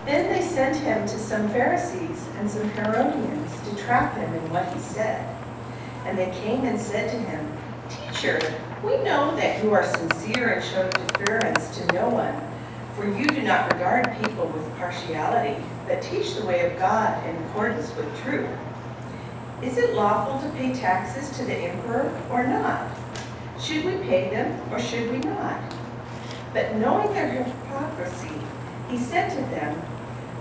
Then they sent him to some Pharisees and some Herodians to trap him in what he said. And they came and said to him, "Teacher, we know that you are sincere and show deference to no one, for you do not regard people with partiality, but teach the way of God in accordance with truth. Is it lawful to pay taxes to the emperor or not? Should we pay them or should we not?" But knowing their hypocrisy, he said to them,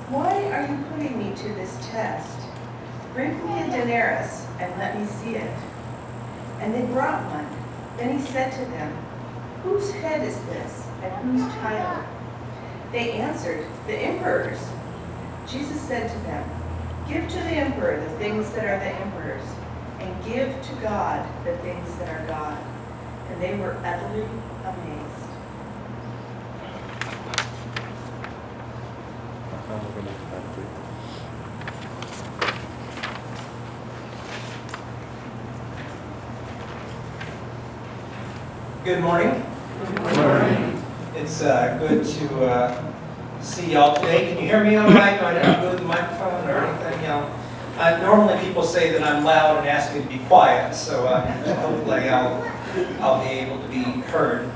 "Why are you putting me to this test? Bring me a denarius and let me see it." And they brought one. Then he said to them, "Whose head is this and whose title?" They answered, "The emperor's." Jesus said to them, "Give to the emperor the things that are the emperor's, and give to God the things that are God." And they were utterly amazed. Good morning. Good morning. It's good to see y'all today. Can you hear me all right? Do I need to move the microphone or anything? Normally people say that I'm loud and ask me to be quiet, so hopefully I'll be able to be heard.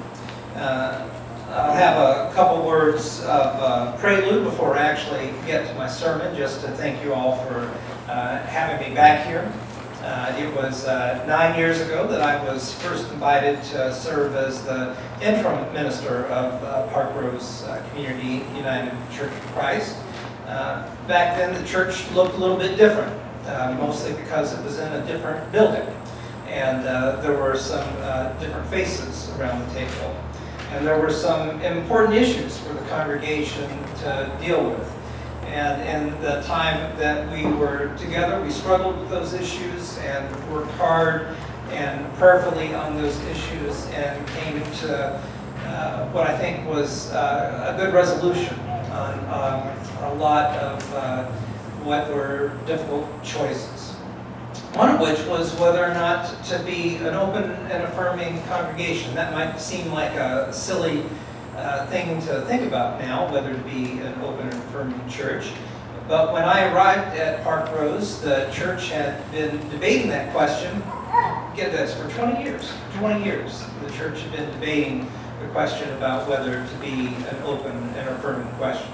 I'll have a couple words of prelude before I actually get to my sermon, just to thank you all for having me back here. It was 9 years ago that I was first invited to serve as the interim minister of Parkrose Community United Church of Christ. Back then the church looked a little bit different, mostly because it was in a different building. And there were some different faces around the table. And there were some important issues for the congregation to deal with. And in the time that we were together, we struggled with those issues and worked hard and prayerfully on those issues and came to what I think was a good resolution on a lot of what were difficult choices. One of which was whether or not to be an open and affirming congregation. That might seem like a silly thing to think about now, whether to be an open and affirming church. But when I arrived at Parkrose, the church had been debating that question, get this, for 20 years. 20 years, the church had been debating the question about whether to be an open and affirming question.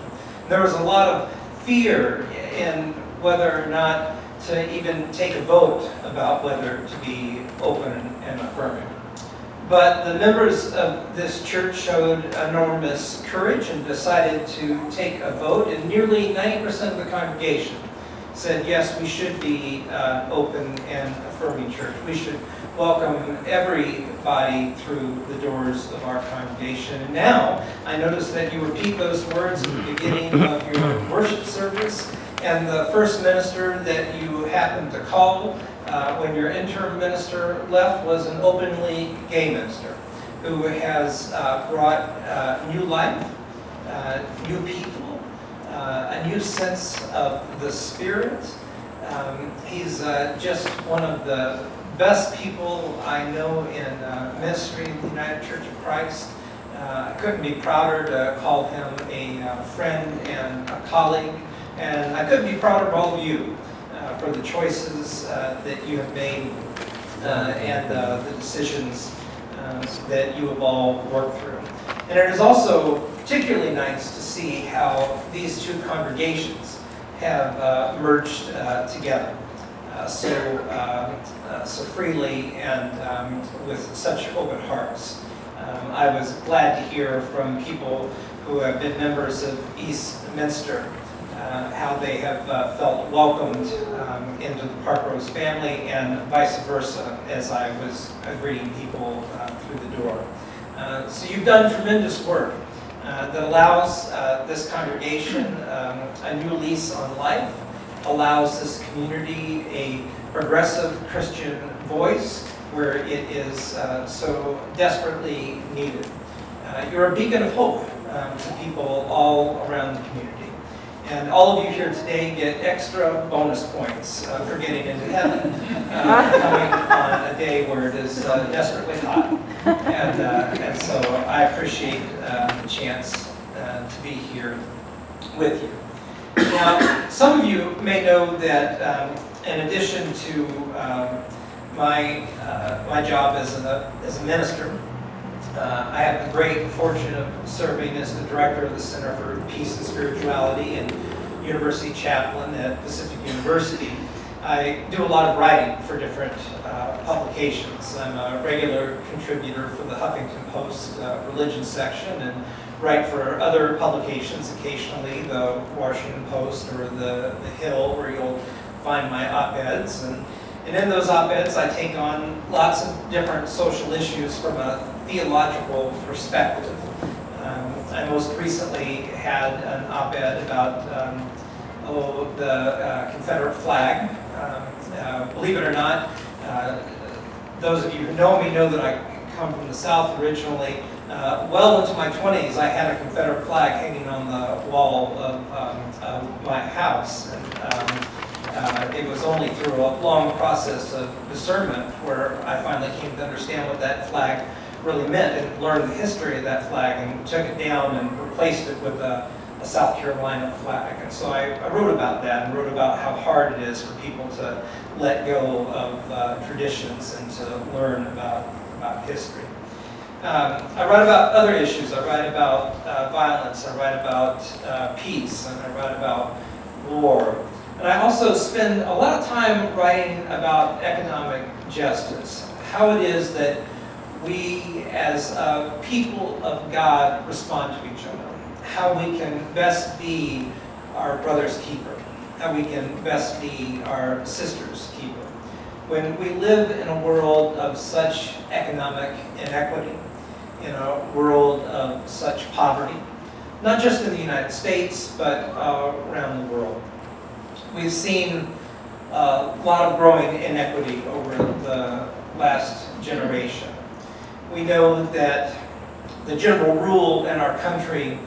There was a lot of fear in whether or not to even take a vote about whether to be open and affirming. But the members of this church showed enormous courage and decided to take a vote, and nearly 90% of the congregation said, yes, we should be open and affirming church. We should welcome everybody through the doors of our congregation. And now, I notice that you repeat those words at the beginning of your worship service, and the first minister that you happened to call when your interim minister left was an openly gay minister who has brought new life, new people, a new sense of the Spirit. He's just one of the best people I know in ministry in the United Church of Christ. I couldn't be prouder to call him a friend and a colleague, and I couldn't be prouder of all of you for the choices that you have made and the decisions that you have all worked through. And it is also particularly nice to see how these two congregations have merged together so freely and with such open hearts. I was glad to hear from people who have been members of Eastminster how they have felt welcomed into the Parkrose family and vice versa as I was greeting people through the door. So you've done tremendous work that allows this congregation a new lease on life, allows this community a progressive Christian voice where it is so desperately needed. You're a beacon of hope to people all around the community. And all of you here today get extra bonus points for getting into heaven, coming on a day where it is desperately hot. And so I appreciate the chance to be here with you. Now, some of you may know that in addition to my job as a minister, I have the great fortune of serving as the director of the Center for Peace and Spirituality and University Chaplain at Pacific University. I do a lot of writing for different publications. I'm a regular contributor for the Huffington Post religion section and write for other publications, occasionally the Washington Post or the Hill, where you'll find my op-eds. And in those op-eds, I take on lots of different social issues from a theological perspective. I most recently had an op-ed about the Confederate flag. Believe it or not, those of you who know me know that I come from the South originally. Well into my 20s, I had a Confederate flag hanging on the wall of my house. And it was only through a long process of discernment where I finally came to understand what that flag really meant and learned the history of that flag and took it down and replaced it with a South Carolina flag. And so I wrote about that and wrote about how hard it is for people to let go of traditions and to learn about history. I write about other issues. I write about violence. I write about peace. And I write about war. And I also spend a lot of time writing about economic justice, how it is that we as people of God respond to each other, how we can best be our brother's keeper, how we can best be our sister's keeper. When we live in a world of such economic inequity, in a world of such poverty, not just in the United States, but around the world. We've seen a lot of growing inequity over the last generation. We know that the general rule in our country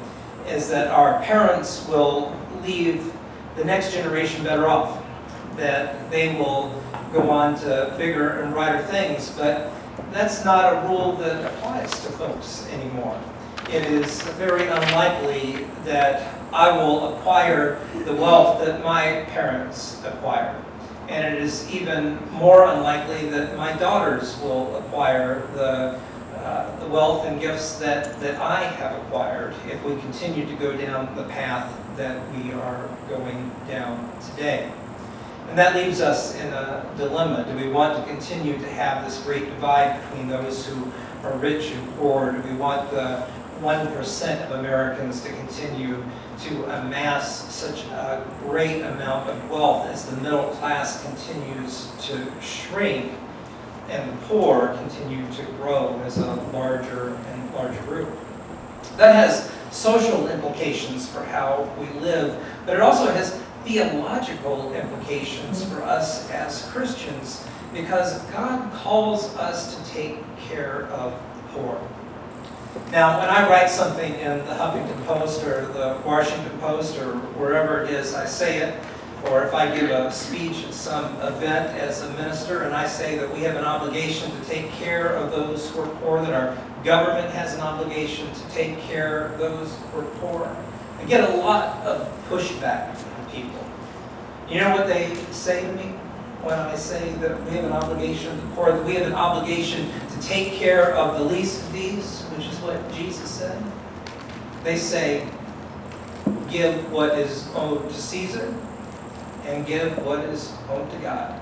is that our parents will leave the next generation better off, that they will go on to bigger and brighter things, but that's not a rule that applies to folks anymore. It is very unlikely that I will acquire the wealth that my parents acquired. And it is even more unlikely that my daughters will acquire the wealth and gifts that I have acquired if we continue to go down the path that we are going down today. And that leaves us in a dilemma. Do we want to continue to have this great divide between those who are rich and poor? Do we want the 1% of Americans to continue to amass such a great amount of wealth as the middle class continues to shrink and the poor continue to grow as a larger and larger group? That has social implications for how we live, but it also has theological implications for us as Christians, because God calls us to take care of the poor. Now, when I write something in the Huffington Post or the Washington Post or wherever it is I say it, or if I give a speech at some event as a minister and I say that we have an obligation to take care of those who are poor, that our government has an obligation to take care of those who are poor, I get a lot of pushback from people. You know what they say to me when I say that we have an obligation to the poor, that we have an obligation to take care of the least of these, which is what Jesus said? They say, give what is owed to Caesar and give what is owed to God.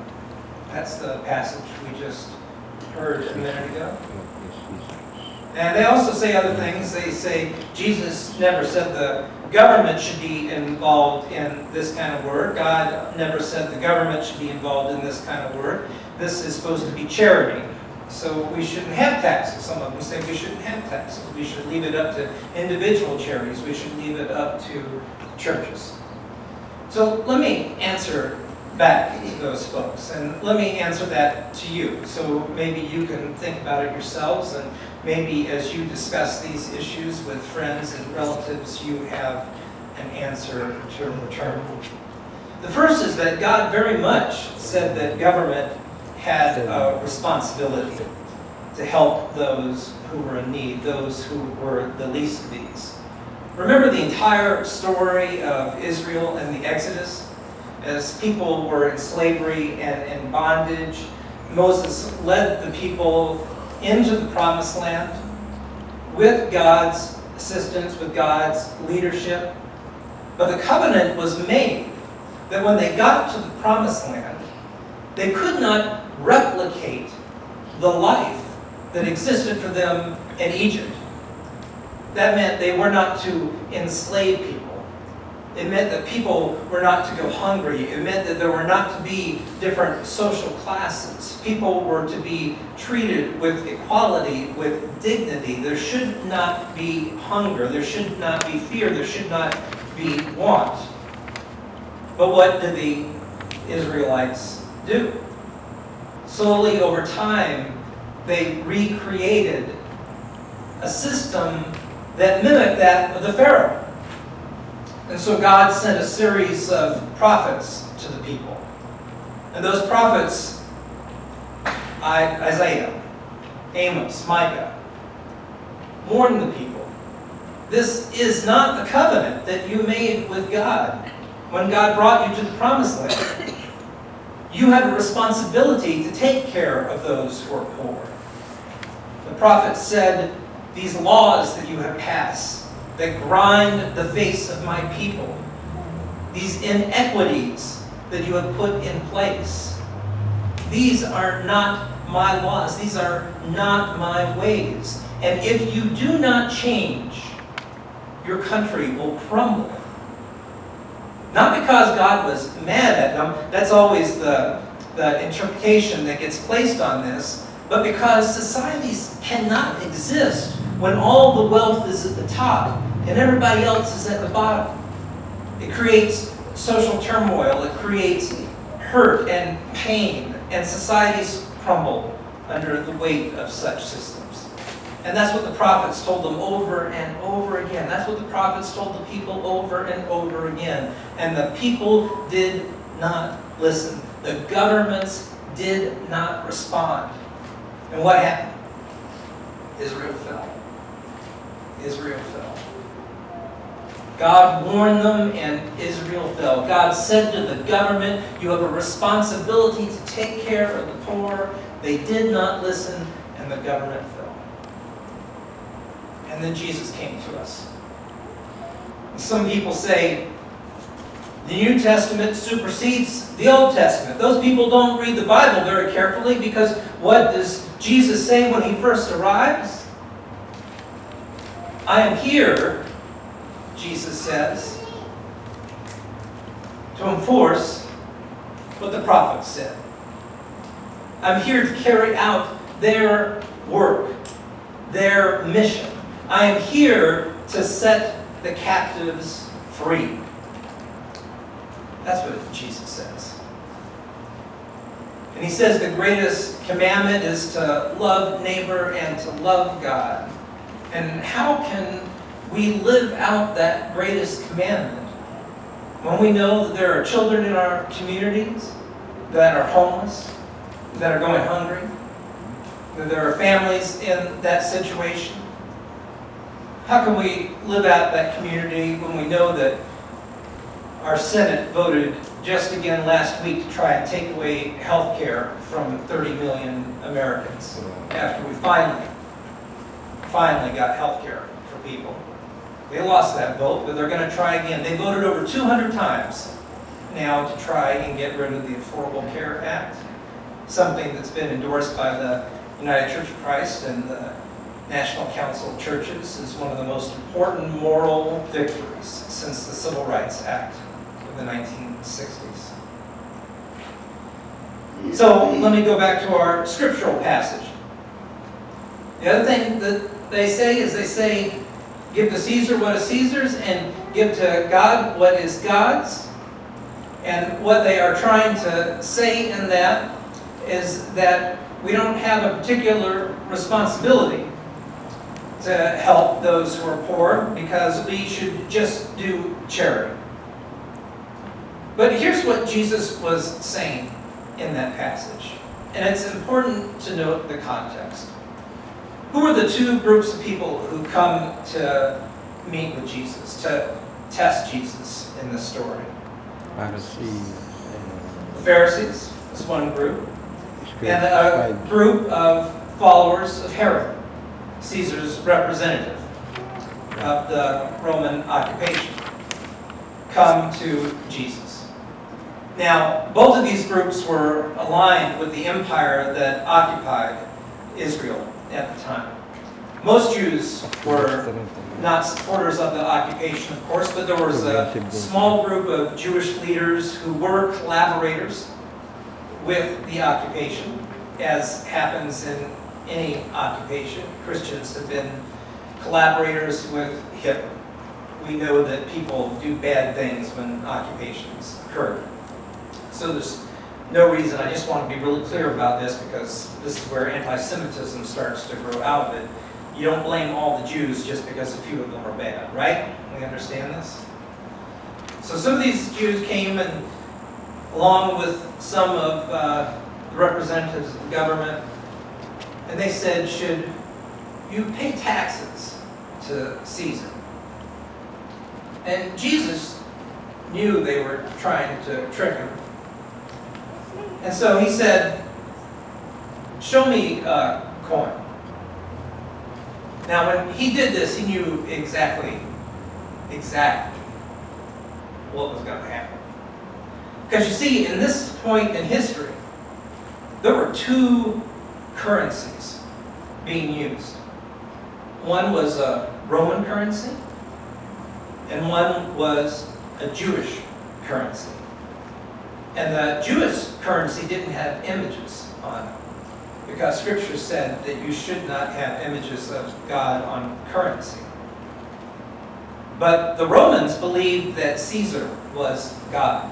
That's the passage we just heard a minute ago. And they also say other things. They say Jesus never said the government should be involved in this kind of work. God never said the government should be involved in this kind of work. This is supposed to be charity. So we shouldn't have taxes. Some of them say we shouldn't have taxes. We should leave it up to individual charities. We should leave it up to churches. So let me answer back to those folks, and let me answer that to you. So maybe you can think about it yourselves, and maybe as you discuss these issues with friends and relatives, you have an answer to return. The first is that God very much said that government had a responsibility to help those who were in need, those who were the least of these. Remember the entire story of Israel and the Exodus? As people were in slavery and in bondage, Moses led the people into the promised land with God's assistance, with God's leadership. But the covenant was made that when they got to the promised land, they could not replicate the life that existed for them in Egypt. That meant they were not to enslave people. It meant that people were not to go hungry. It meant that there were not to be different social classes. People were to be treated with equality, with dignity. There should not be hunger. There should not be fear. There should not be want. But what did the Israelites do? Slowly over time, they recreated a system that mimicked that of the Pharaoh. And so God sent a series of prophets to the people. And those prophets, Isaiah, Amos, Micah, warned the people. This is not the covenant that you made with God when God brought you to the promised land. You have a responsibility to take care of those who are poor. The prophet said, these laws that you have passed, that grind the face of my people, these inequities that you have put in place, these are not my laws. These are not my ways. And if you do not change, your country will crumble. Not because God was mad at them, that's always the interpretation that gets placed on this, but because societies cannot exist when all the wealth is at the top and everybody else is at the bottom. It creates social turmoil, it creates hurt and pain, and societies crumble under the weight of such systems. And that's what the prophets told them over and over again. That's what the prophets told the people over and over again. And the people did not listen. The governments did not respond. And what happened? Israel fell. Israel fell. God warned them and Israel fell. God said to the government, you have a responsibility to take care of the poor. They did not listen and the government fell. And then Jesus came to us. Some people say the New Testament supersedes the Old Testament. Those people don't read the Bible very carefully because what does Jesus say when he first arrives? I am here, Jesus says, to enforce what the prophets said. I'm here to carry out their work, their mission. I am here to set the captives free. That's what Jesus says. And he says the greatest commandment is to love neighbor and to love God. And how can we live out that greatest commandment when we know that there are children in our communities that are homeless, that are going hungry, that there are families in that situation? How can we live out that community when we know that our Senate voted just again last week to try and take away health care from 30 million Americans after we finally got health care for people? They lost that vote, but they're going to try again. They voted over 200 times now to try and get rid of the Affordable Care Act, something that's been endorsed by the United Church of Christ and the National Council of Churches is one of the most important moral victories since the Civil Rights Act of the 1960s. So let me go back to our scriptural passage. The other thing that they say, give to Caesar what is Caesar's and give to God what is God's. And what they are trying to say in that is that we don't have a particular responsibility to help those who are poor because we should just do charity. But here's what Jesus was saying in that passage. And it's important to note the context. Who are the two groups of people who come to meet with Jesus, to test Jesus in this story. The Pharisees is one group, and a group of followers of Herod, Caesar's representative of the Roman occupation, come to Jesus. Now, both of these groups were aligned with the empire that occupied Israel at the time. Most Jews were not supporters of the occupation, of course, but there was a small group of Jewish leaders who were collaborators with the occupation, as happens in any occupation. Christians have been collaborators with Hitler. We know that people do bad things when occupations occur. So there's no reason, I just want to be really clear about this because this is where anti-Semitism starts to grow out of it. You don't blame all the Jews just because a few of them are bad, right? We understand this? So some of these Jews came and along with some of the representatives of the government, and they said, should you pay taxes to Caesar? And Jesus knew they were trying to trick him. And so he said, show me a coin. Now when he did this, he knew exactly what was going to happen. Because you see, in this point in history, there were two currencies being used. One was a Roman currency, and one was a Jewish currency. And the Jewish currency didn't have images on it, because Scripture said that you should not have images of God on currency. But the Romans believed that Caesar was God.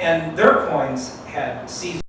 And their coins had Caesar.